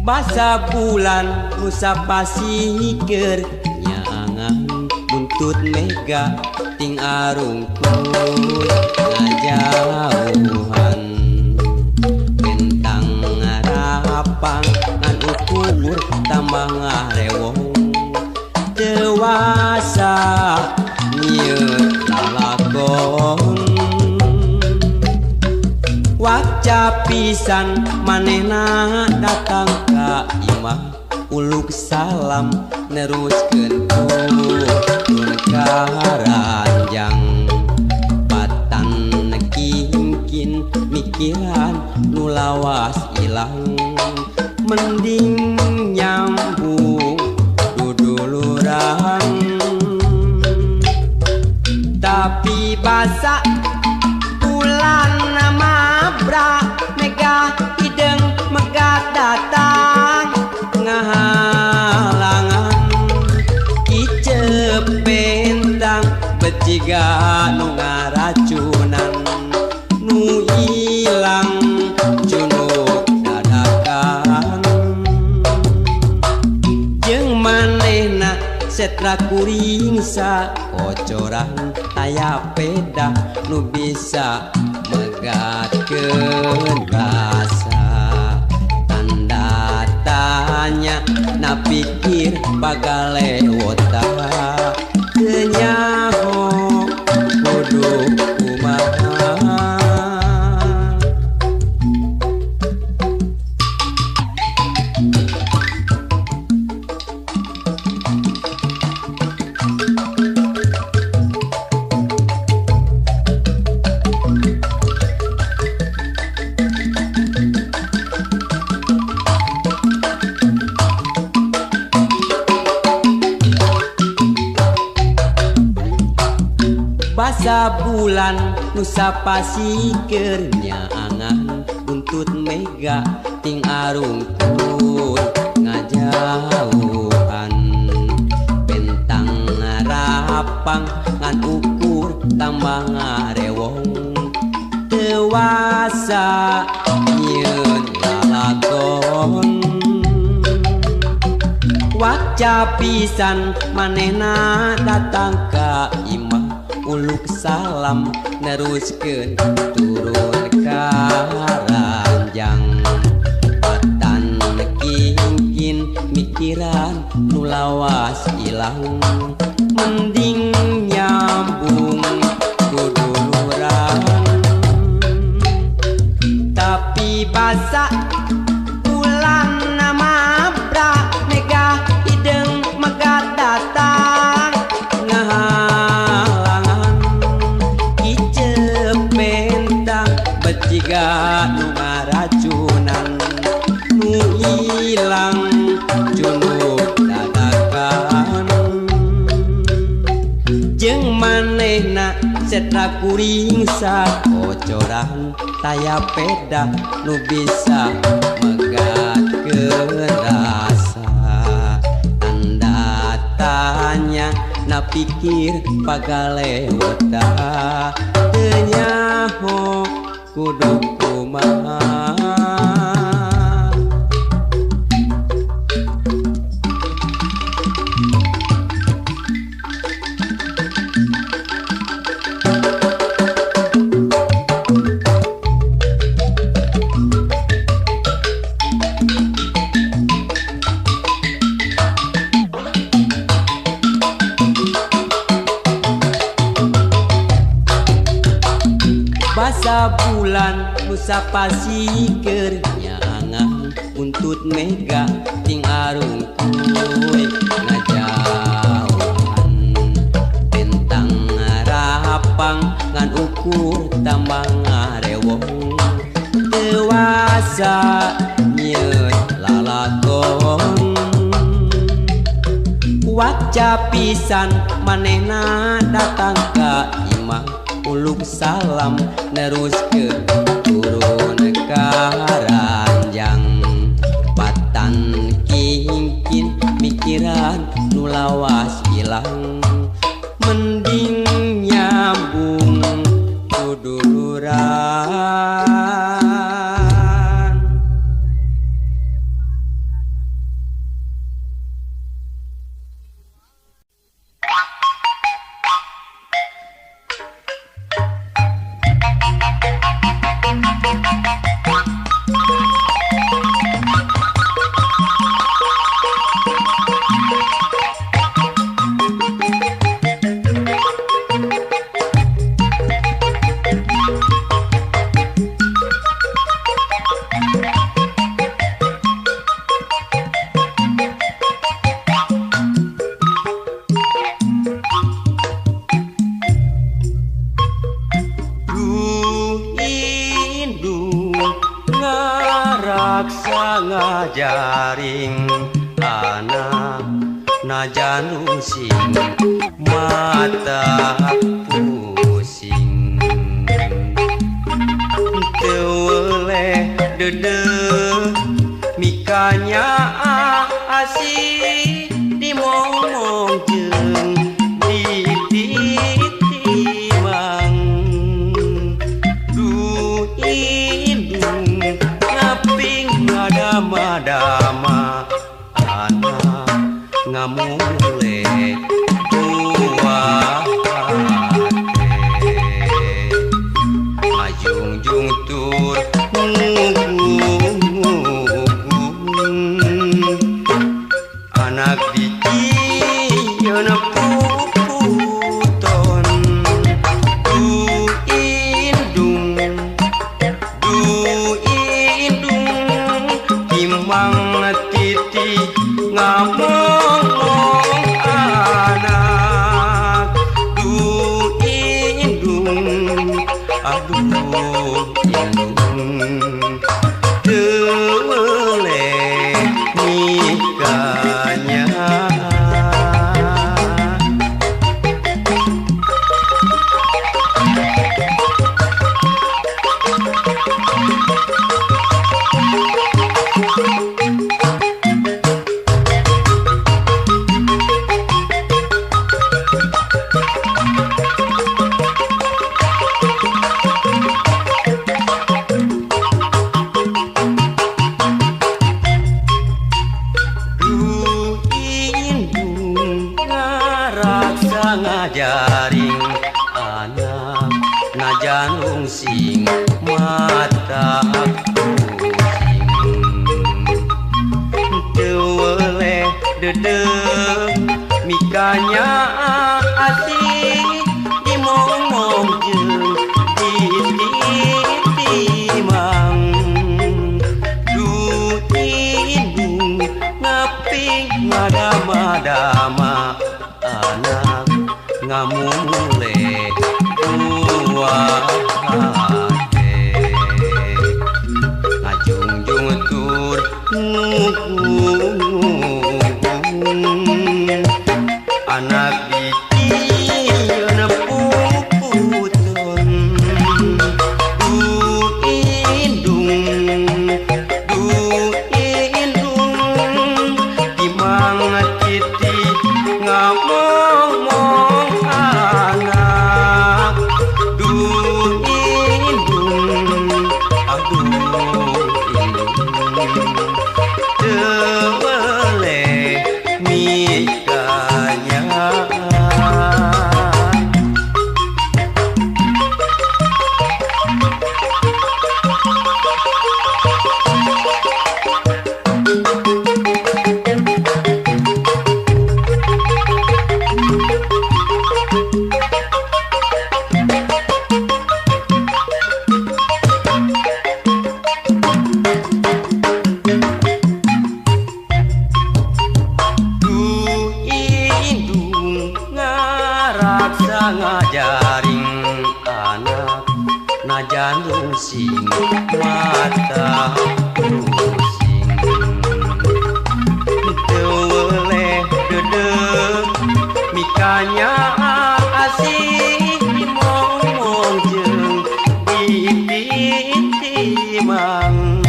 Basa bulan nusa pasikeun nyaangan buntut mega ting arungkul ngajauhan bentang ngarapang ngan ukur tambah ngarewong dewasa nyieun lalakon waca pisan manehna datang ka imah uluk salam neruskeun turun ka ranjang patan kingkin mikiran nu lawas ilang mending nyambung duduluran tapi basa bulan mabra mega hideng megat datang ngahalangan icep bentang beciga nu ngaracunan nu ilang junuk dadakan jeung manehna setra kuring sa kocoran aya peda nu bisa megatkeun rasa tanda tanya na pikir bagale wota teu nyaho kudu kumaha basa bulan nusa pasikeun nyaangan buntut mega ting arungkul ngajauhan bentang ngarapang ngan ukur tambah ngarewong dewasa nyieun lalakon waca pisan manehna datang ka imah uluk salam neruskeun turun ka ranjang patan kingkin mikiran nu lawas ilang mending nyambung duduluran tapi basa bulan mabra mega hideng megat datang beciga nu ngaracunan nu ilang junuk dadakan jeung manehna setra kuring sa kocoran taya peda nu bisa megatkeun rasa tanda tanya na pikir bagale wota teu nyaho kudu kumaha basa bulan nusa pasikeun nyaangan buntut mega ting arungkul ngajauhan bentang ngarapang ngan ukur tambah ngarewong dewasa nyieun lalakon waca pisan manehna datang ka imah uluk salam neruskeun turun ka ranjang patan kingkin mikiran nu lawas ilang mending nyambung duduluran ngaraksa ngajaring anak najan sing mata pusing teu dede mikanya asih dimomong jeung ditimang du indung ngaping ngadama-dama anak ngamule buah ngajungjung tur anak dicieun puputon du indung timang titi ngamong anak du indung aduh indung tewele nikahnya ngajaring anak najan sing mata pusing teu dede mikanya asih dimomong jeung ditimang du indung ngaping ngadama-dama anak ngamule buah hate ngajungjung tur anak dicieun puputon du indung timang titi ngamong anak du indung aduh indung tewele mikanya ngajaring anak najan sing mata pusing teu dede mikanya asih dimomong jeung ditimang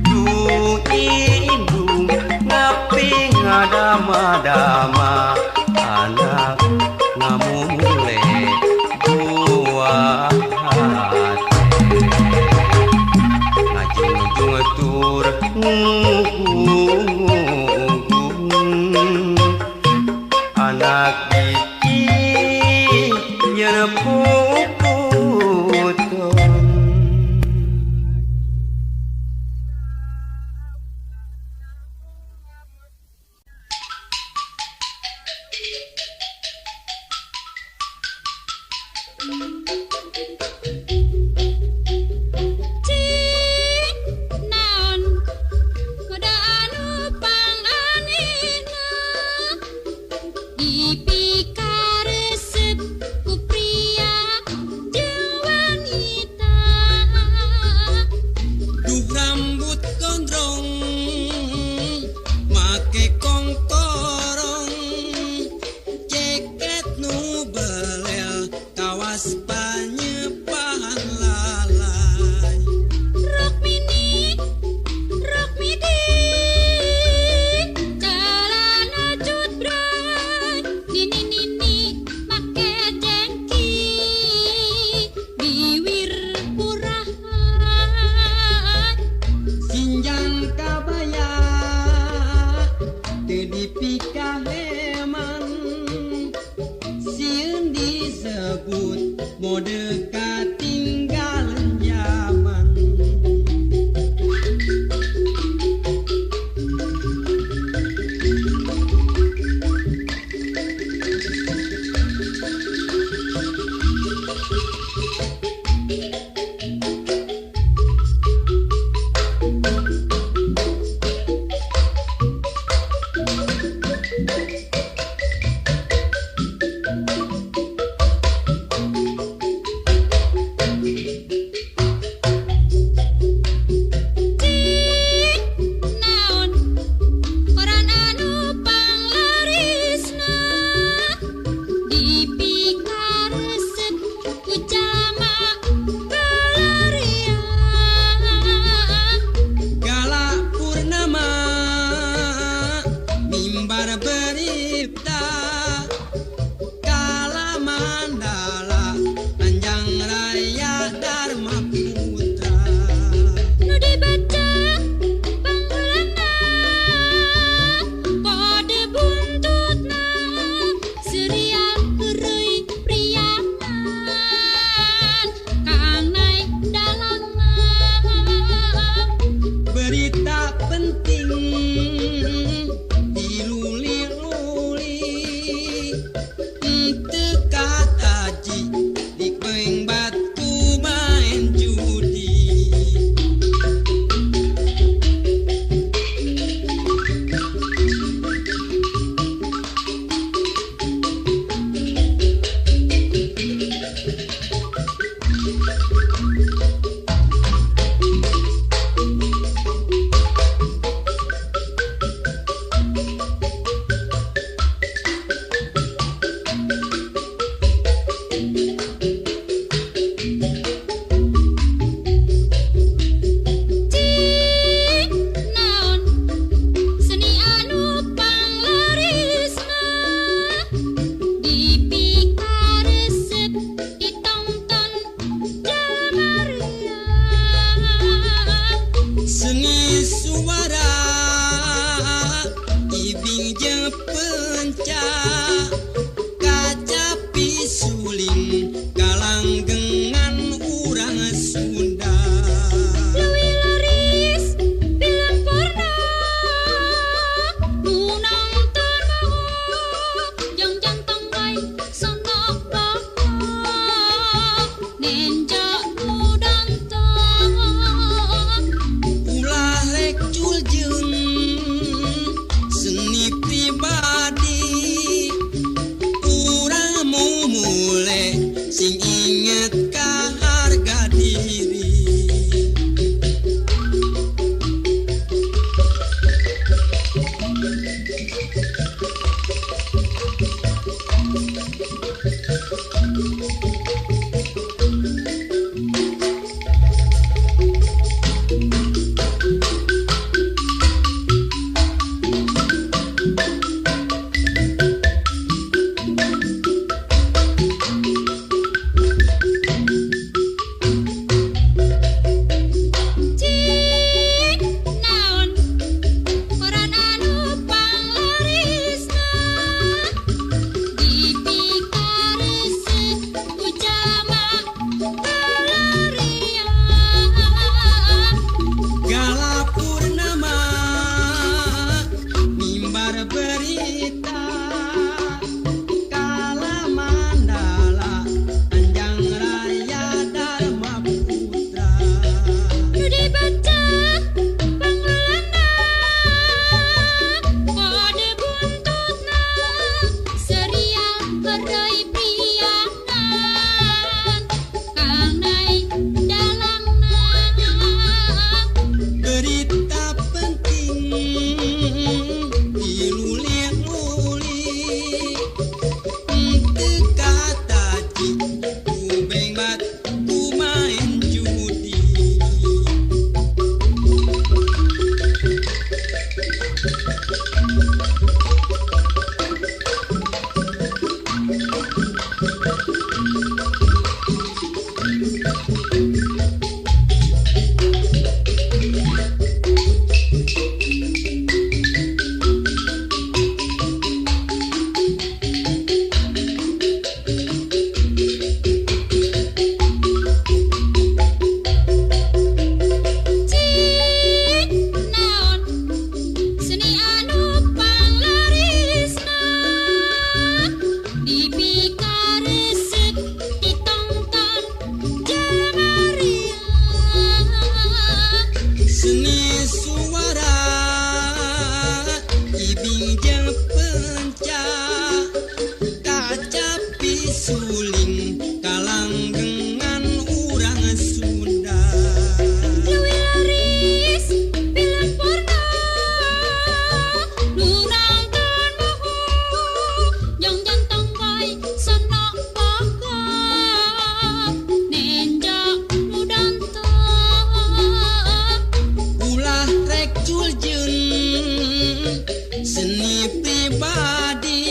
du indung ngaping ngadama-dama anak ngamule buah hate ngajungjung tur anak dicieun puputon naon kudu Ini pribadi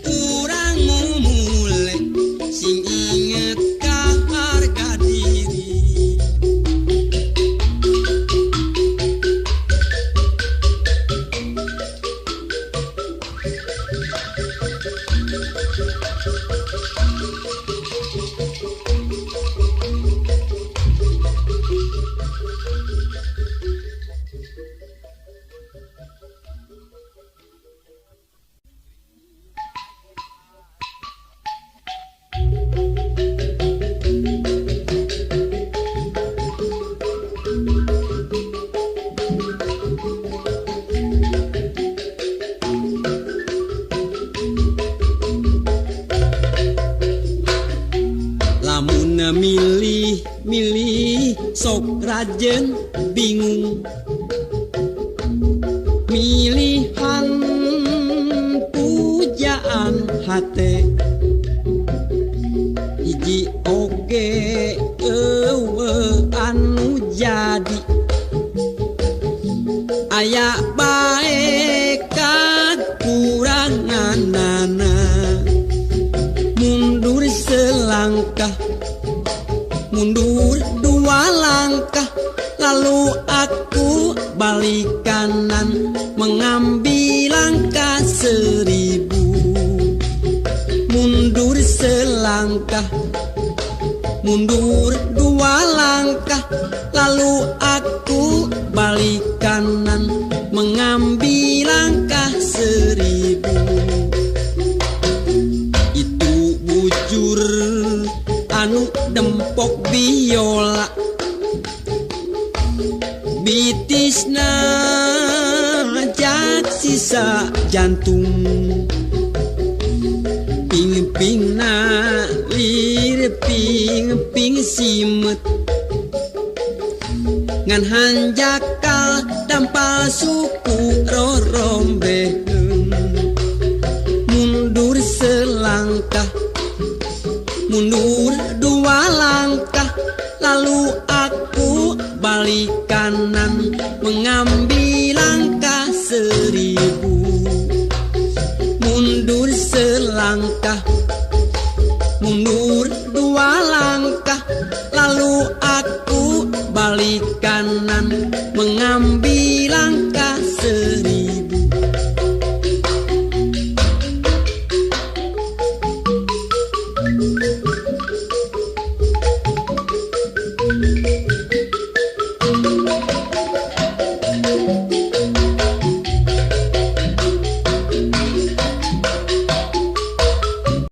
kurang mulai sing inget ka harga diri. Lamun milih sok rajen bingung, milihan pujaan hate hiji oge anu jadi aya bae kakuranganana. Mundur selangkah, mundur dua langkah, lalu aku balik kanan mengambil langkah 1000. Mundur selangkah, mundur dua langkah, lalu aku balik kanan mengambil langkah 1000. Bujur anu dempok biola, bitisna jak sisa jantung, ping-pingna lir ping simet, ngan hanjakal dampal suku rorombeheun. Mundur selangkah, mundur dua langkah, lalu aku balik kanan mengambil langkah 1000. Mundur selangkah, mundur dua langkah, lalu aku balik kanan mengambil langkah 1000.